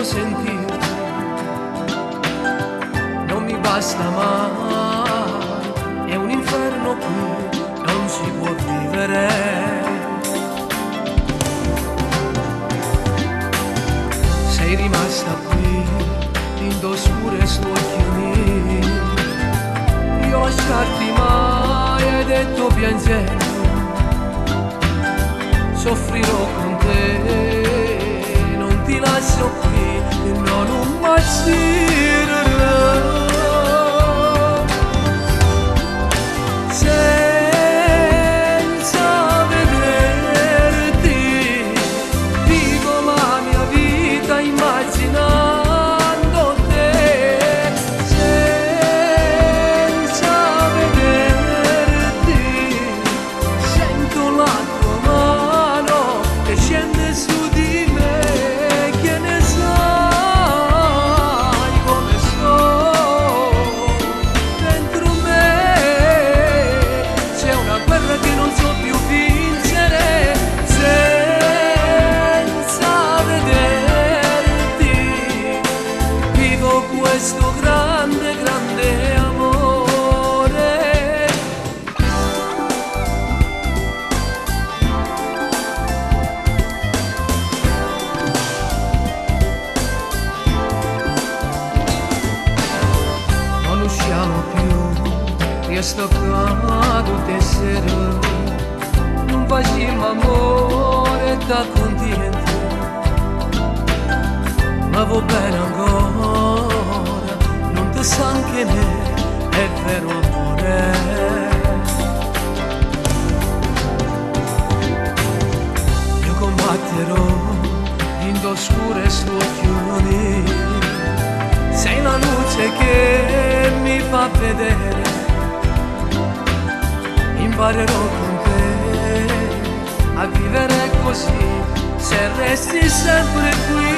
sentirti, non mi basta mai, è un inferno qui, non si può vivere. Sei rimasta qui, indossure su occhioni, io lasciarti mai, hai detto piangendo, soffrirò con te, non ti lascio qui, non immaginerò. Senza vederti, vivo la mia vita immaginando te. Senza vederti, sento la tua mano che scende su di me, che ne sai come sto dentro me. C'è una guerra che non so più vincere, senza vederti vivo questo grande, grande amore. Non usciamo più, resto accanto a te sera, non facciamo amore da continente, ma va bene ancora, non ti sa anche me, è vero amore. Io combatterò, indossure su occhioni, sei la luce che mi fa vedere, imparerò con te a vivere così, se resti sempre qui.